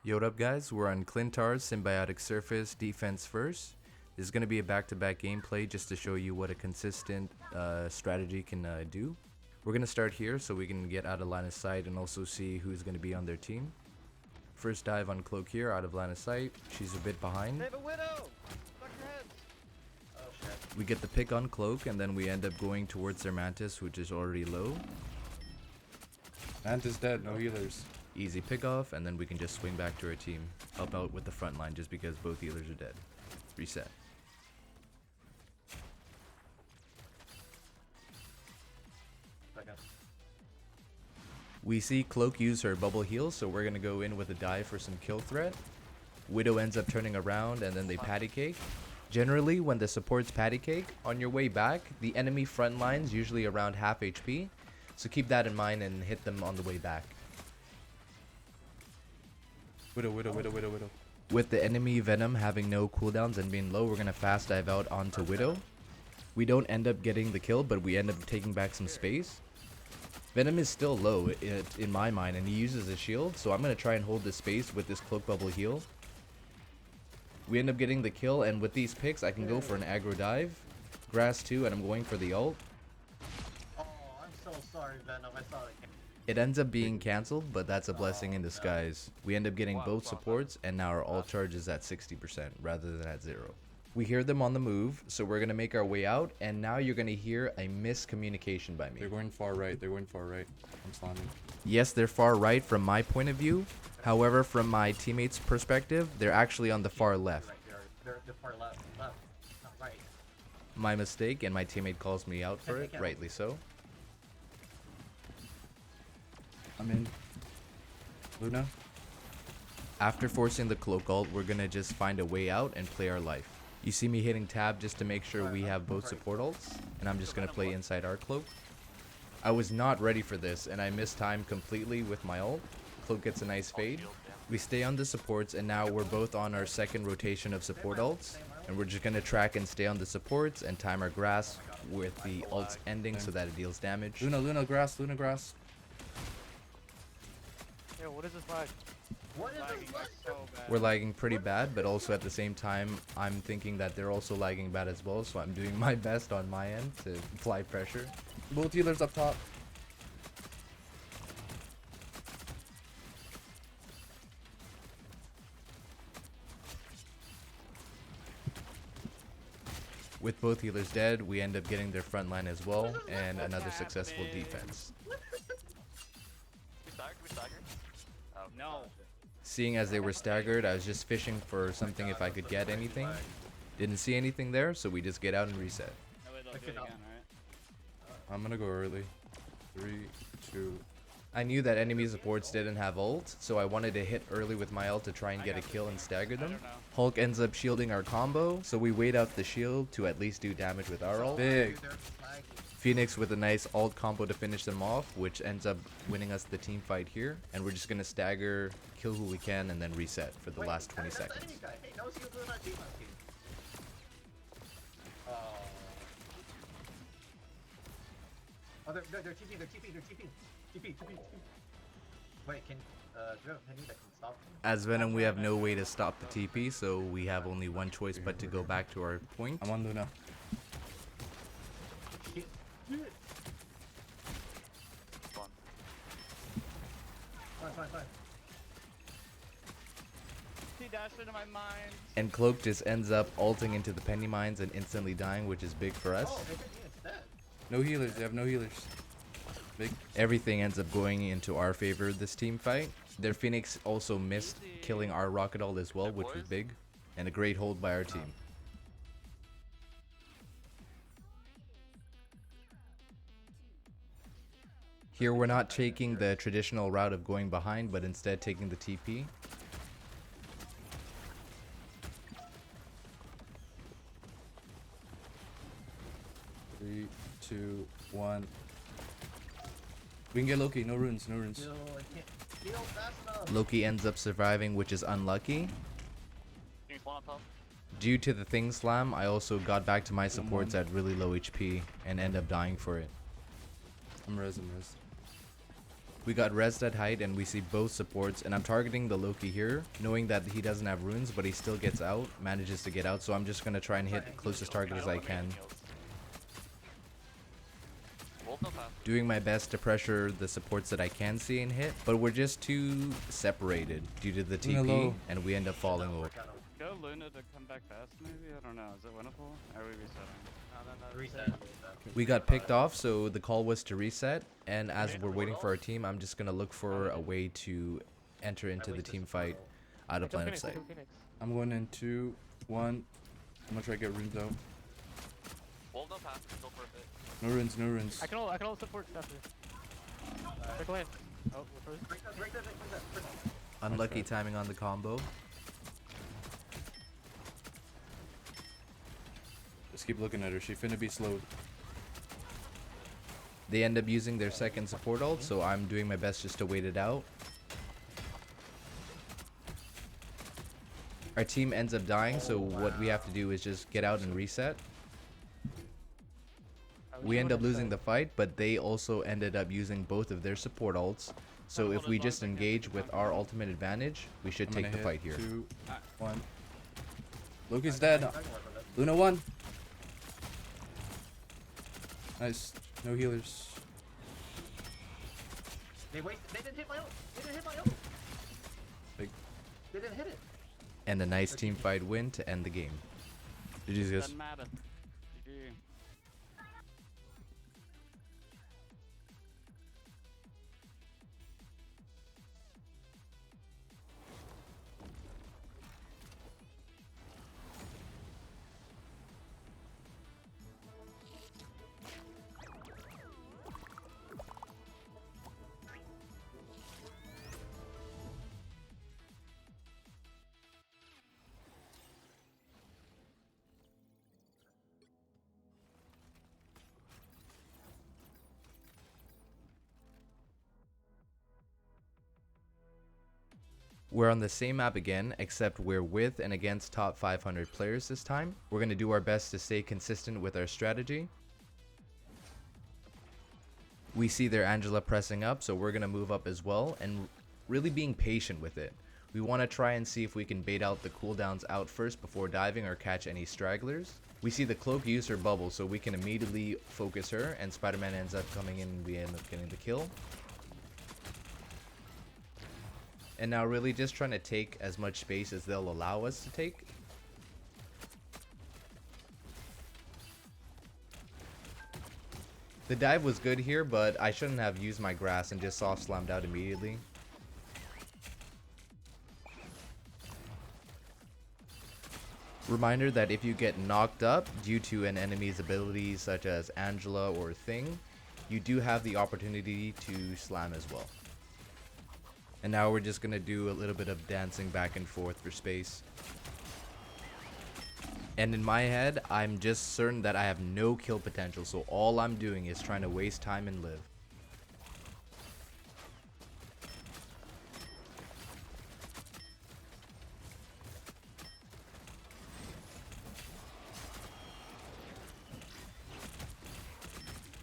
Yo, what up guys, we're on Clintar's Symbiotic Surface Defense First. This is going to be a back-to-back gameplay just to show you what a consistent strategy can do. We're going to start here so we can get out of line of sight and also see who's going to be on their team. First dive on Cloak here, out of line of sight. She's a bit behind. They have a widow! Fuck your heads! Oh shit. We get the pick on Cloak and then we end up going towards their Mantis, which is already low. Mantis dead, no healers. Easy pick off, and then we can just swing back to our team. Help out with the front line just because both healers are dead. Reset. We see Cloak use her bubble heal, so we're gonna go in with a dive for some kill threat. Widow ends up turning around and then they patty cake. Generally, when the supports patty cake, on your way back, the enemy front line's usually around half HP. So keep that in mind and hit them on the way back. Widow. With the enemy Venom having no cooldowns and being low, we're gonna fast dive out onto Widow. We don't end up getting the kill, but we end up taking back some space. Venom is still low in my mind, and he uses a shield, so I'm gonna try and hold this space with this cloak bubble heal. We end up getting the kill, and with these picks, I can go for an aggro dive. Grass 2, and I'm going for the ult. Oh, I'm so sorry, Venom. I saw it. It ends up being cancelled, but that's a blessing in disguise. We end up getting both supports, and now our ult charge is at 60% rather than at 0. We hear them on the move, so we're going to make our way out, and now you're going to hear a miscommunication by me. They're going far right. I'm slamming. Yes, they're far right from my point of view. However, from my teammates' perspective, they're actually on the far left. They're far left. Not right. My mistake, and my teammate calls me out for it, rightly so. I'm in. Luna. After forcing the cloak ult, we're gonna just find a way out and play our life. You see me hitting tab just to make sure we have both support ults, and I'm just gonna play inside our cloak. I was not ready for this, and I missed time completely with my ult. Cloak gets a nice fade. We stay on the supports, and now we're both on our second rotation of support ults, and we're just gonna track and stay on the supports and time our grass with the ults ending so that it deals damage. Luna grass. Yo, what is this lag? What is Lagging this? like so bad. We're lagging pretty bad, but also at the same time, I'm thinking that they're also lagging bad as well, so I'm doing my best on my end to apply pressure. Both healers up top. With both healers dead, we end up getting their front line as well, and another successful defense. We staggered? Oh, no. Seeing as they were staggered, I was just fishing for something if I could get anything. Didn't see anything there, so we just get out and reset. No way they'll do it again, right? I'm gonna go early. 3, 2. I knew that enemy supports didn't have ult, so I wanted to hit early with my ult to try and get a kill and stagger them. Hulk ends up shielding our combo, so we wait out the shield to at least do damage with our ult. Big. Phoenix with a nice ult combo to finish them off, which ends up winning us the team fight here. And we're just gonna stagger, kill who we can, and then reset for the last 20 seconds. Oh, they're TPing. TP. Wait, do you have a penny that can stop them? As Venom, we have no way to stop the TP, so we have only one choice but to go back to our point. I'm on Luna. Fine. He dashed into my mind. And Cloak just ends up ulting into the penny mines and instantly dying, which is big for us. Oh, they think it's dead. No healers. They have no healers. Big. Everything ends up going into our favor this team fight. Their Phoenix also missed killing our Rocket Ult as well, which was big. And a great hold by our team. Here we're not taking the traditional route of going behind, but instead taking the TP. 3, 2, 1. We can get Loki. No runes. No, I can't heal fast enough. Loki ends up surviving, which is unlucky. Things one on top. Due to the Thing Slam, I also got back to my supports at really low HP and end up dying for it. I'm res. We got rezzed at height and we see both supports, and I'm targeting the Loki here, knowing that he doesn't have runes, but he still gets out, manages to get out, so I'm just gonna try and hit the closest target as I can. Doing my best to pressure the supports that I can see and hit, but we're just too separated due to the TP, Hello. and we end up falling over. Go Luna to come back fast, maybe? I don't know. Is it winnable? Or are we resetting? Reset. We got picked off, so the call was to reset, and as we're waiting for our team, I'm just gonna look for a way to enter into the team fight out of line of sight. I'm going in 2, 1. I'm gonna try to get runes out. Hold up half, still for a bit. No runes, no runes. I can all support stuff here. Quick lane. Oh, we're frozen. Break that. Unlucky timing on the combo. Just keep looking at her. She finna be slowed. They end up using their second support ult, so I'm doing my best just to wait it out. Our team ends up dying, so what we have to do is just get out and reset. We end up losing the fight, but they also ended up using both of their support ults. So if we just engage with our ultimate advantage, we should I'm take gonna the hit fight here. 2, 1. Loki's dead. Luna 1. Nice. No healers. They didn't hit my ult. Like, They didn't hit it. And a nice team fight win to end the game. GG's guys. Doesn't matter. GG. We're on the same map again, except we're with and against top 500 players this time. We're going to do our best to stay consistent with our strategy. We see their Angela pressing up, so we're going to move up as well, and really being patient with it. We want to try and see if we can bait out the cooldowns out first before diving or catch any stragglers. We see the cloak use her bubble, so we can immediately focus her, and Spider-Man ends up coming in and we end up getting the kill. And now really just trying to take as much space as they'll allow us to take. The dive was good here, but I shouldn't have used my grass and just soft slammed out immediately. Reminder that if you get knocked up due to an enemy's abilities such as Angela or Thing, you do have the opportunity to slam as well. And now we're just gonna do a little bit of dancing back and forth for space. And in my head, I'm just certain that I have no kill potential, so all I'm doing is trying to waste time and live.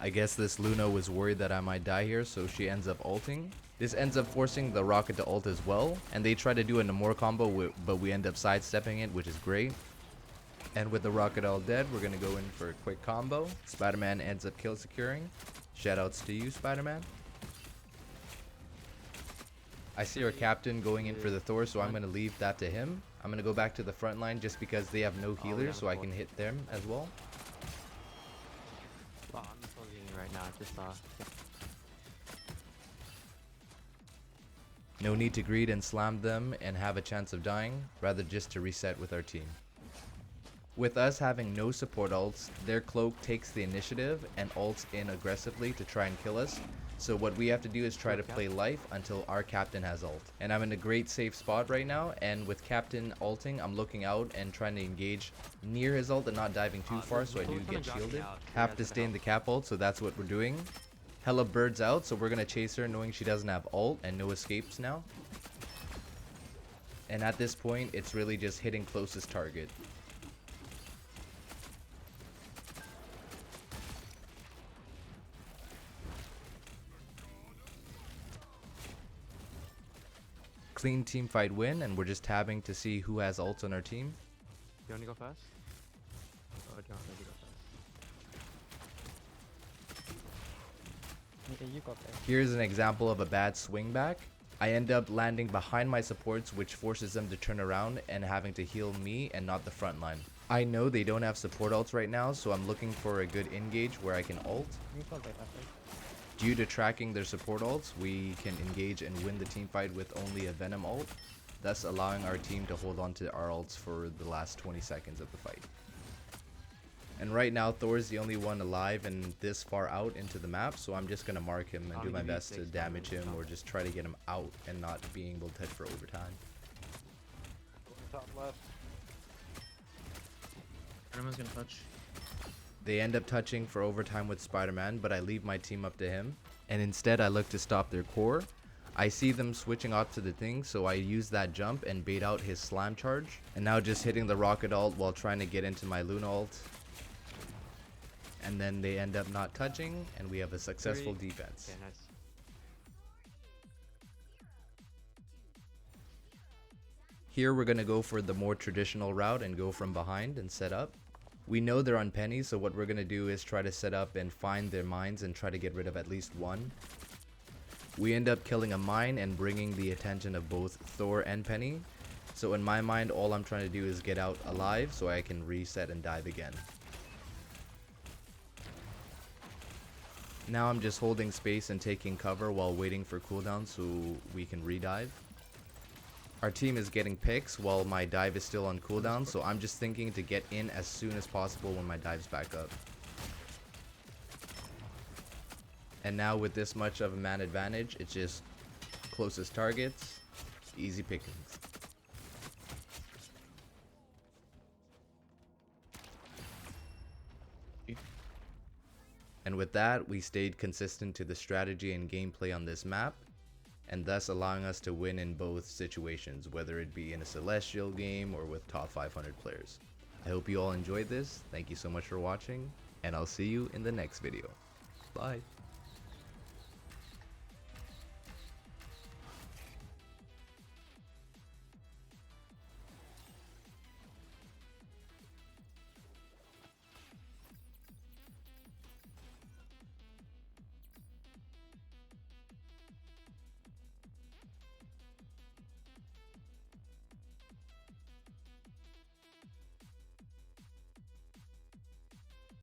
I guess this Luna was worried that I might die here, so she ends up ulting. This ends up forcing the rocket to ult as well, and they try to do a Namor combo, but we end up sidestepping it, which is great. And with the rocket all dead, we're gonna go in for a quick combo. Spider-Man ends up kill securing. Shoutouts to you, Spider-Man. I see our captain going in for the Thor, so I'm gonna leave that to him. I'm gonna go back to the front line just because they have no healers, so I can hit them as well. Wow, I'm still getting right now. I just saw. No need to greed and slam them and have a chance of dying, rather just to reset with our team. With us having no support ults, their cloak takes the initiative and ults in aggressively to try and kill us. So what we have to do is try to play life until our captain has ult. And I'm in a great safe spot right now, and with captain ulting, I'm looking out and trying to engage near his ult and not diving too far, so I do get shielded. Have to stay in the cap ult, so that's what we're doing. Hella birds out, so we're gonna chase her knowing she doesn't have ult and no escapes now. And at this point, it's really just hitting closest target. clean team fight win, and we're just tabbing to see who has ults on our team. You wanna go fast? Oh, John, maybe go fast. Yeah, you got there. Here's an example of a bad swing back. I end up landing behind my supports, which forces them to turn around and having to heal me and not the front line. I know they don't have support ults right now, so I'm looking for a good engage where I can ult. You got there, I think. Due to tracking their support ults, we can engage and win the team fight with only a Venom ult, thus allowing our team to hold on to our ults for the last 20 seconds of the fight. And right now, Thor's the only one alive and this far out into the map, so I'm just going to mark him and do my best to damage him or just try to get him out and not being able to touch for overtime. Top left. Venom's gonna touch. They end up touching for overtime with Spider-Man, but I leave my team up to him. And instead I look to stop their core. I see them switching off to the thing, so I use that jump and bait out his slam charge. And now just hitting the rocket ult while trying to get into my Luna ult. And then they end up not touching, and we have a successful defense. Okay, nice. Here we're going to go for the more traditional route and go from behind and set up. We know they're on Penny, so what we're going to do is try to set up and find their mines and try to get rid of at least one. We end up killing a mine and bringing the attention of both Thor and Penny. So in my mind, all I'm trying to do is get out alive so I can reset and dive again. Now I'm just holding space and taking cover while waiting for cooldown so we can redive. Our team is getting picks while my dive is still on cooldown, so I'm just thinking to get in as soon as possible when my dive's back up. And now with this much of a man advantage, it's just closest targets, easy pickings. And with that, we stayed consistent to the strategy and gameplay on this map, and thus allowing us to win in both situations, whether it be in a Celestial game or with top 500 players. I hope you all enjoyed this. Thank you so much for watching, and I'll see you in the next video. Bye.